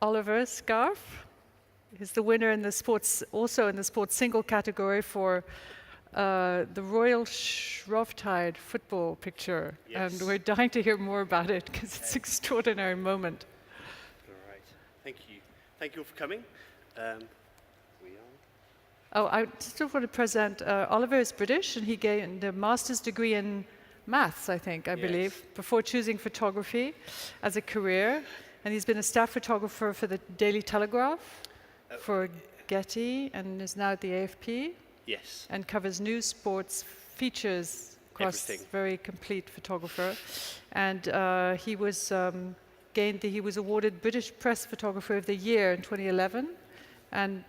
Oliver Scarff. He's the winner in the sports, also in the sports single category for the Royal Shrovetide Football picture. Yes. And we're dying to hear more about it because it's an extraordinary moment. All right. Thank you. Thank you all for coming. Oh, I just want to present, Oliver is British and he gained a master's degree in maths, I think, I believe, before choosing photography as a career. And he's been a staff photographer for the Daily Telegraph, for Getty, and is now at the AFP. Yes. And covers news, sports, features, across very complete photographer. And he was he was awarded British Press Photographer of the Year in 2011, and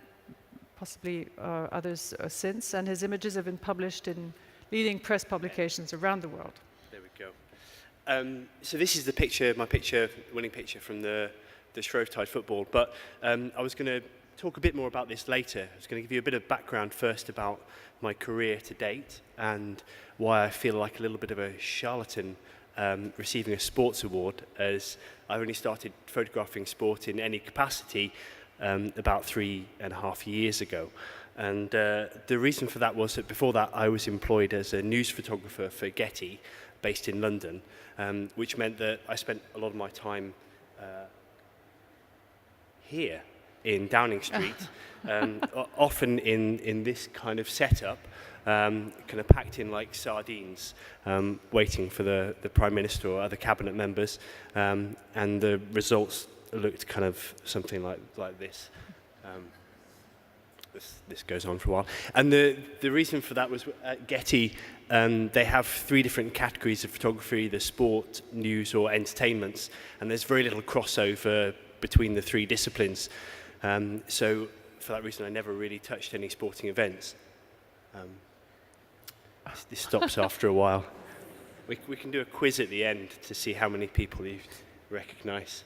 possibly others since. And his images have been published in leading press publications around the world. There we go. So this is the picture, my picture, winning picture from the Shrovetide Football. But I was going to talk a bit more about this later. I was going to give you a bit of background first about my career to date and why I feel like a little bit of a charlatan receiving a sports award, as I only started photographing sport in any capacity about 3.5 years ago. And the reason for that was that before that I was employed as a news photographer for Getty, based in London, which meant that I spent a lot of my time here in Downing Street, often in this kind of setup, kind of packed in like sardines, waiting for the Prime Minister or other cabinet members, and the results looked kind of something like this. This goes on for a while. And the reason for that was at Getty, they have 3 different categories of photography, the sport, news or entertainments, and there's very little crossover between the 3 disciplines. So for that reason I never really touched any sporting events. This stops after a while. We can do a quiz at the end to see how many people you recognise.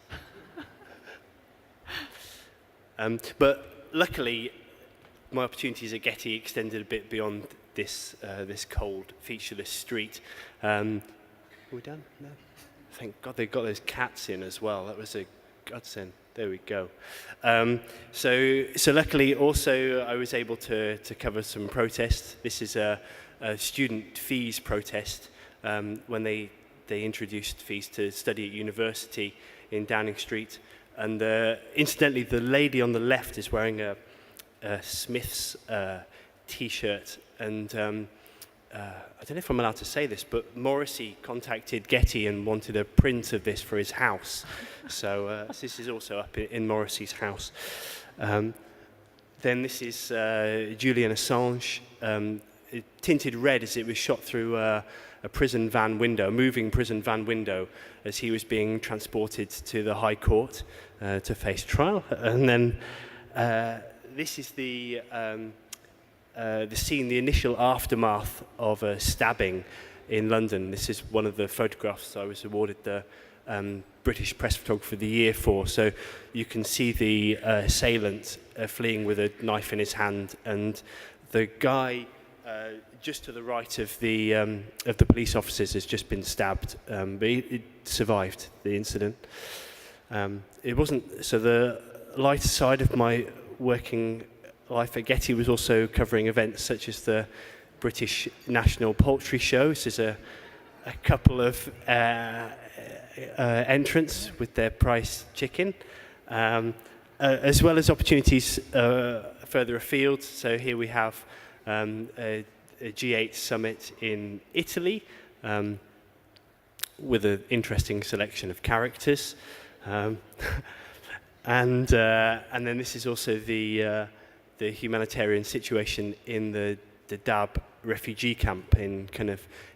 But luckily, my opportunities at Getty extended a bit beyond this cold, featureless street. Are we done? No. Thank God they got those cats in as well. That was a godsend. There we go. So luckily, also I was able to cover some protests. This is a student fees protest when they introduced fees to study at university in Downing Street. And incidentally, the lady on the left is wearing a Smith's T-shirt, and I don't know if I'm allowed to say this, but Morrissey contacted Getty and wanted a print of this for his house. So this is also up in Morrissey's house. Then this is Julian Assange, tinted red as it was shot through a prison van window, a moving prison van window, as he was being transported to the High Court to face trial. And then this is the scene, the initial aftermath of a stabbing in London. This is one of the photographs I was awarded the British Press Photographer of the Year for. So you can see the assailant fleeing with a knife in his hand, and the guy just to the right of the police officers has just been stabbed, but he survived the incident. It wasn't so. The lighter side of my working life at Getty was also covering events such as the British National Poultry Show. This is a couple of entrants with their prize chicken, as well as opportunities further afield. So here we have a G8 summit in Italy with an interesting selection of characters. And then this is also the humanitarian situation in the Dadaab refugee camp in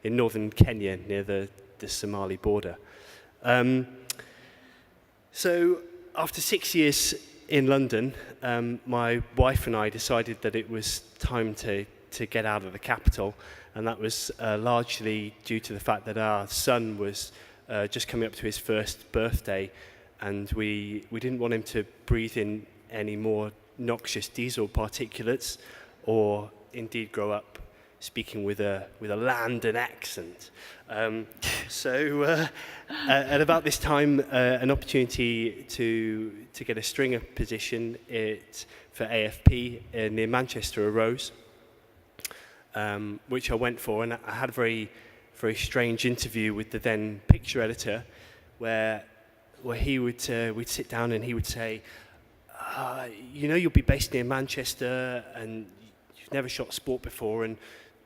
northern Kenya near the Somali border. So after 6 years in London, my wife and I decided that it was time to get out of the capital, and that was largely due to the fact that our son was just coming up to his first birthday, and we didn't want him to breathe in any more noxious diesel particulates, or indeed grow up speaking with a London accent. At about this time, an opportunity to get a stringer position for AFP near Manchester arose, which I went for, and I had a very, very strange interview with the then picture editor, where he would we'd sit down and he would say, you'll be based near Manchester and you've never shot sport before, and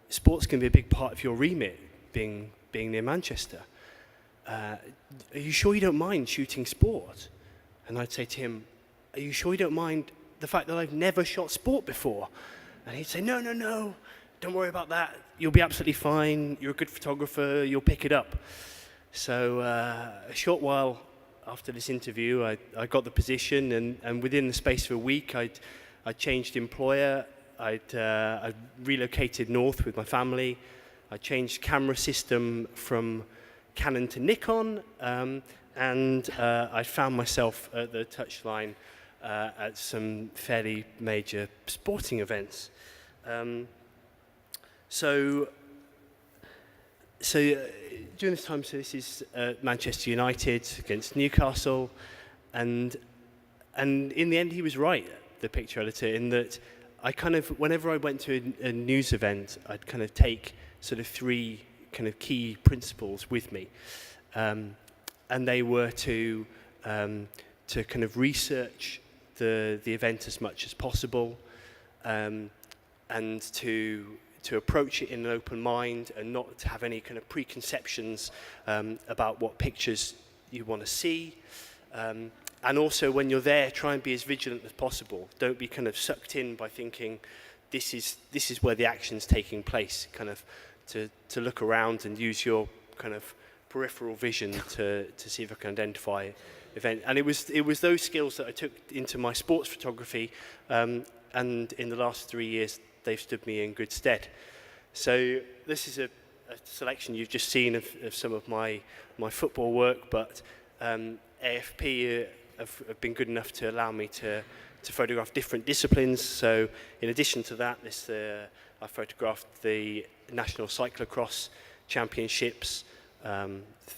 sport's going to be a big part of your remit, being near Manchester. Are you sure you don't mind shooting sport? And I'd say to him, are you sure you don't mind the fact that I've never shot sport before? And he'd say, no, don't worry about that. You'll be absolutely fine. You're a good photographer. You'll pick it up. So a short while after this interview, I got the position, and within the space of a week, I changed employer. I'd relocated north with my family. I changed camera system from Canon to Nikon, and I found myself at the touchline at some fairly major sporting events. So during this time, so this is Manchester United against Newcastle, and in the end he was right, the picture editor, in that I kind of, whenever I went to a news event, I'd kind of take sort of three kind of key principles with me, and they were to kind of research the event as much as possible, and to approach it in an open mind and not to have any kind of preconceptions about what pictures you want to see. And also, when you're there, try and be as vigilant as possible. Don't be kind of sucked in by thinking this is where the action's taking place. Kind of to look around and use your kind of peripheral vision to see if I can identify event. And it was those skills that I took into my sports photography, and in the last 3 years, they've stood me in good stead. So this is a selection you've just seen of some of my football work, but AFP have been good enough to allow me to photograph different disciplines. So in addition to that, I photographed the National Cyclocross Championships,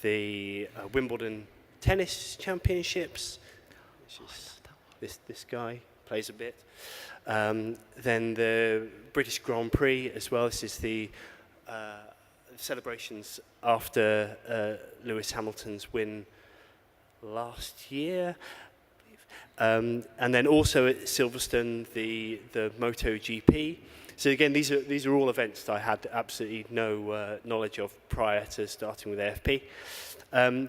the Wimbledon Tennis Championships, which is this guy plays a bit. Then the British Grand Prix as well. This is the celebrations after Lewis Hamilton's win last year. And then also at Silverstone, the MotoGP. So again, these are all events that I had absolutely no knowledge of prior to starting with AFP. And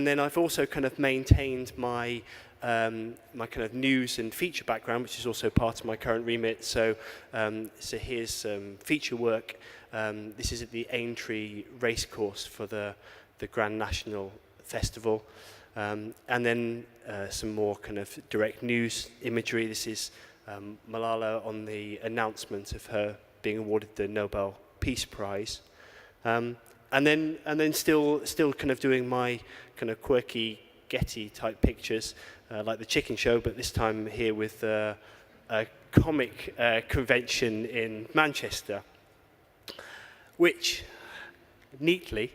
then I've also kind of maintained my kind of news and feature background, which is also part of my current remit. So here's some feature work. This is at the Aintree Racecourse for the Grand National Festival. And then some more kind of direct news imagery. This is Malala on the announcement of her being awarded the Nobel Peace Prize. And then still kind of doing my kind of quirky Getty type pictures, like the Chicken Show, but this time here with a comic convention in Manchester, which neatly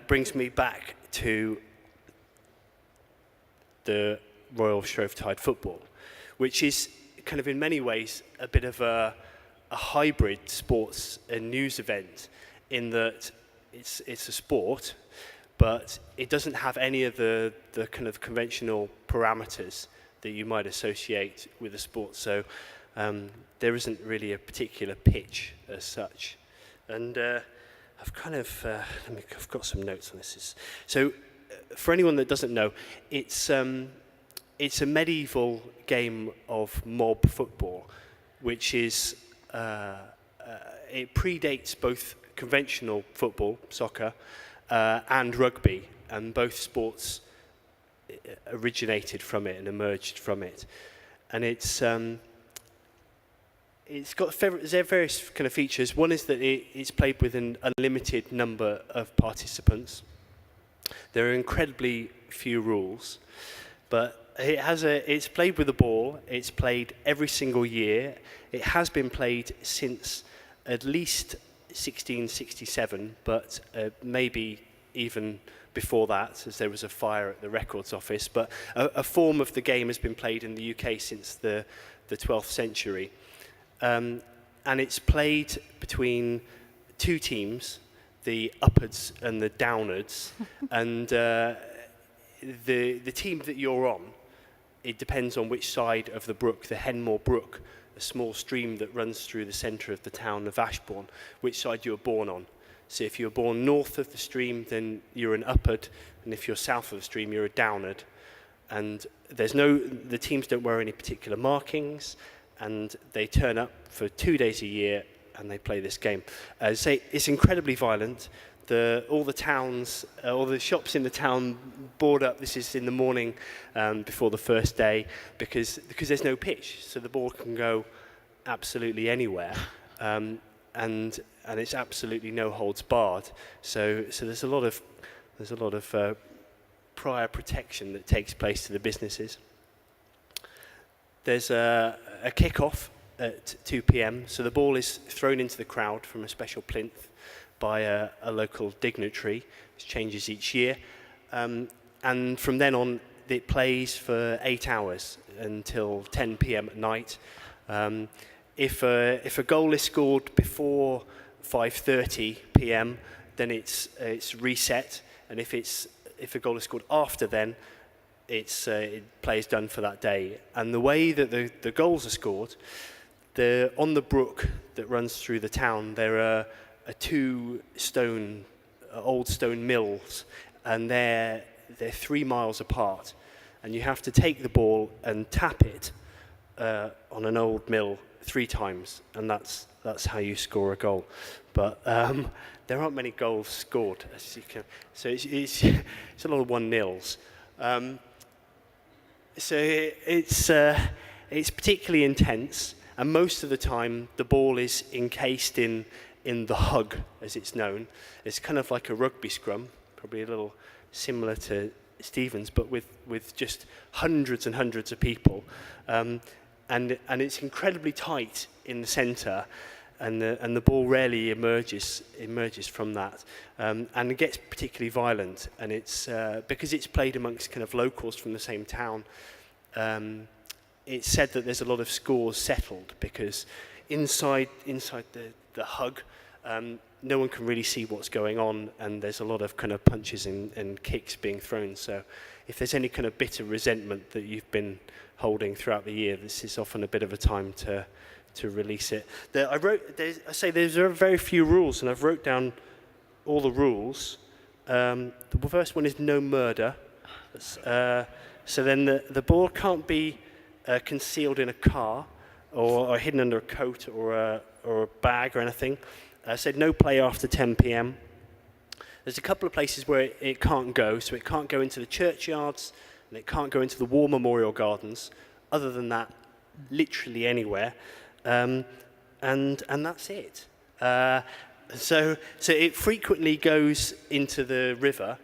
brings me back to the Royal Shrovetide Football, which is kind of in many ways a bit of a hybrid sports and news event, in that it's a sport, but it doesn't have any of the kind of conventional parameters that you might associate with a sport. So there isn't really a particular pitch as such. And I've kind of, I've got some notes on this. So for anyone that doesn't know, it's a medieval game of mob football, which is, it predates both conventional football, soccer, and rugby, and both sports originated from it and emerged from it. And it's got various kind of features. One is that it's played with an unlimited number of participants. There are incredibly few rules, but it's played with a ball. It's played every single year. It has been played since at least 1667, but maybe even before that, as there was a fire at the records office. But a form of the game has been played in the UK since the 12th century. And it's played between two teams, the upwards and the downwards. And the team that you're on, it depends on which side of the brook, the Henmore Brook, a small stream that runs through the centre of the town of Ashbourne, which side you were born on. So if you were born north of the stream, then you're an upward, and if you're south of the stream, you're a downward. And the teams don't wear any particular markings, and they turn up for 2 days a year, and they play this game. It's incredibly violent. All the towns, all the shops in the town board up. This is in the morning before the first day, because there's no pitch, so the ball can go absolutely anywhere. And it's absolutely no holds barred. So there's a lot of prior protection that takes place to the businesses. There's a kick-off at 2 p.m. So the ball is thrown into the crowd from a special plinth by a local dignitary. It changes each year, and from then on it plays for 8 hours until 10 p.m. at night. If a goal is scored before 5:30 p.m., then it's reset, and if a goal is scored after then, play is done for that day. And the way that the goals are scored, on the brook that runs through the town, there are two old stone mills, and they're 3 miles apart, and you have to take the ball and tap it on an old mill 3 times, and that's how you score a goal. But there aren't many goals scored, as you can. So it's a lot of 1-0s. So it's particularly intense, and most of the time the ball is encased in the hug, as it's known. It's kind of like a rugby scrum, probably a little similar to Stephen's, but with just hundreds and hundreds of people. And it's incredibly tight in the centre, and the ball rarely emerges from that, and it gets particularly violent. And it's because it's played amongst kind of locals from the same town. It's said that there's a lot of scores settled because inside the hug, no one can really see what's going on, and there's a lot of kind of punches and kicks being thrown. So if there's any kind of bitter resentment that you've been holding throughout the year, this is often a bit of a time to release it. There's very few rules, and I've wrote down all the rules. The first one is no murder. So then the ball can't be concealed in a car or hidden under a coat or a bag or anything. Said no play after 10 p.m. There's a couple of places where it can't go, so it can't go into the churchyards and it can't go into the war memorial gardens. Other than that, literally anywhere, and that's it. So it frequently goes into the river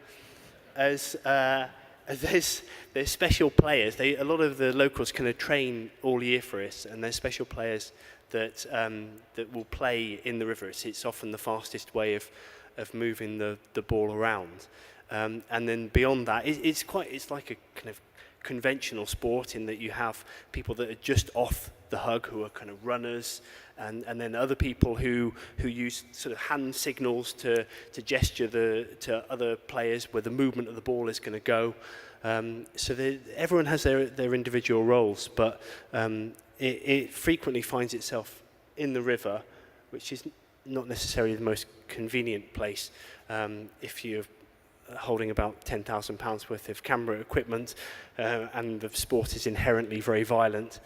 as there's special players. A lot of the locals kind of train all year for it, and there's special players that will play in the river. It's often the fastest way of moving the ball around. And then beyond that, it's like a kind of conventional sport in that you have people that are just off the hug who are kind of runners, and then other people who use sort of hand signals to gesture to other players where the movement of the ball is going to go. So everyone has their individual roles, but it frequently finds itself in the river, which is not necessarily the most convenient place if you're holding about £10,000 worth of camera equipment, and the sport is inherently very violent.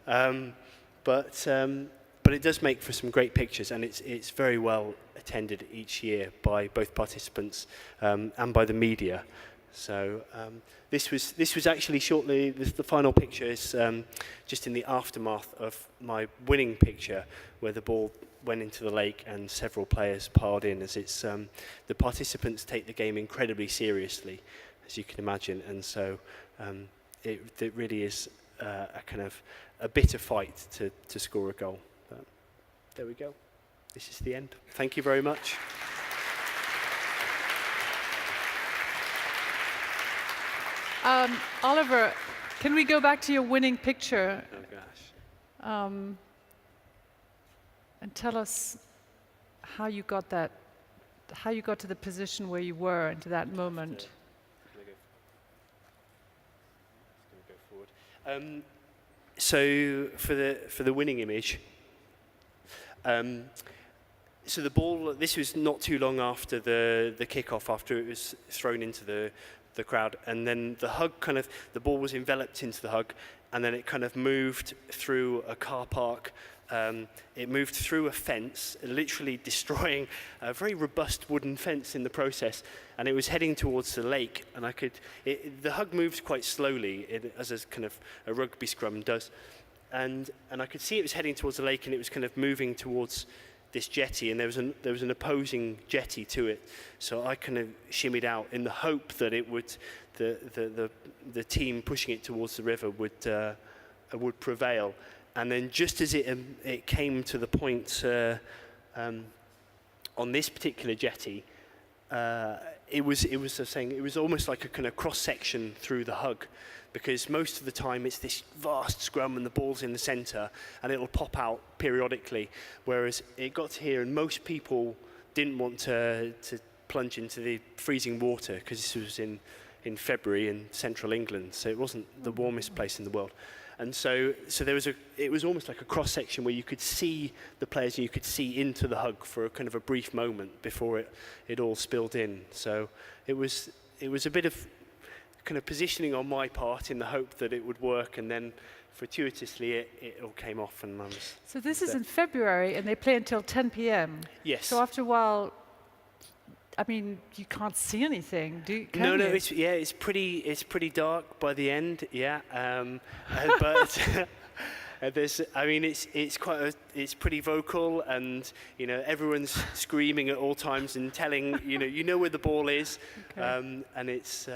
But it does make for some great pictures, and it's very well attended each year by both participants and by the media. So this was actually shortly. The final picture is just in the aftermath of my winning picture, where the ball went into the lake and several players piled in. As it's the participants take the game incredibly seriously, as you can imagine, and so it really is a kind of a bitter fight to score a goal. But there we go. this is the end. Thank you very much. Oliver, can we go back to your winning picture? Oh gosh. And tell us how you got that, how you got to the position where you were into that moment. So for the winning image, so the ball. This was not too long after the kickoff, after it was thrown into the crowd, and then the hug the ball was enveloped into the hug, and then it kind of moved through a car park. It moved through a fence, literally destroying a very robust wooden fence in the process, and it was heading towards the lake. And the hug moved quite slowly, as a kind of a rugby scrum does, and I could see it was heading towards the lake, and it was kind of moving towards this jetty, and there was an opposing jetty to it. So I kind of shimmied out in the hope that it would, the team pushing it towards the river would prevail. And then just as it came to the point on this particular jetty, it was almost like a kind of cross section through the hug, because most of the time it's this vast scrum and the ball's in the centre and it'll pop out periodically, whereas it got to here and most people didn't want to plunge into the freezing water, because this was in February in central England, so it wasn't the warmest place in the world. And so it was almost like a cross section where you could see the players and you could see into the hug for a kind of a brief moment before it all spilled in. So it was a bit of kind of positioning on my part in the hope that it would work, and then fortuitously it all came off, and I was. So this is in February, and they play until 10 p.m. Yes. So after a while, I mean, you can't see anything, can No, you? it's pretty dark by the end, yeah. But it's pretty vocal, and everyone's screaming at all times and telling you know where the ball is, Okay. and it's.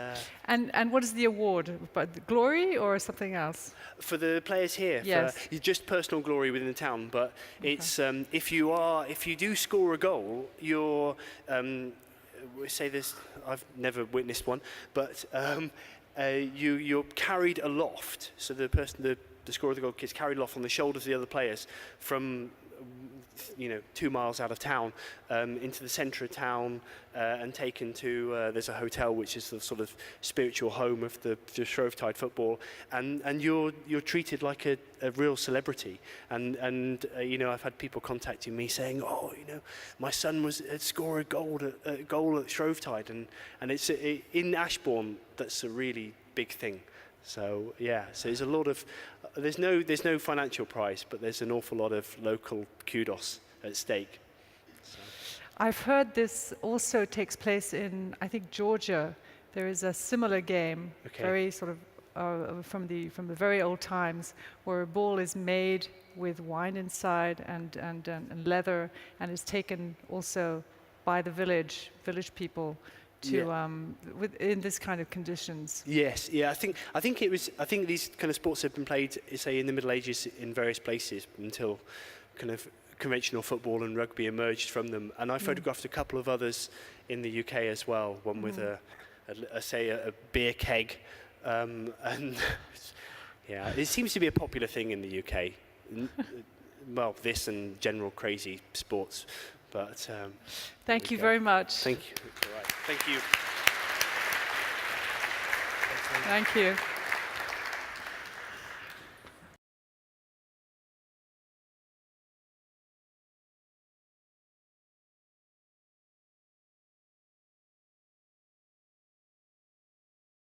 And what is the award? But the glory or something else? For the players here, Yes. for just personal glory within the town, but it's if you do score a goal, you're. We say this, I've never witnessed one, but you're carried aloft. So the scorer of the goal is carried aloft on the shoulders of the other players from 2 miles out of town into the centre of town and taken to there's a hotel which is the sort of spiritual home of the Shrovetide Football, and you're treated like a real celebrity, and I've had people contacting me saying, my son had scored a goal at Shrovetide, and it's in Ashbourne. That's a really big thing. So so there's a lot of there's no financial prize, but there's an awful lot of local kudos at stake. So. I've heard this also takes place in, I think, Georgia. There is a similar game, very sort of from the very old times, where a ball is made with wine inside and leather, and is taken also by the village people. In this kind of conditions. Yes, yeah. I think these kind of sports have been played, say, in the Middle Ages in various places until kind of conventional football and rugby emerged from them. And I photographed a couple of others in the UK as well. One with a beer keg, and it seems to be a popular thing in the UK. Well, this and general crazy sports. But thank you very much. Thank you. All right. Thank you. Thank you.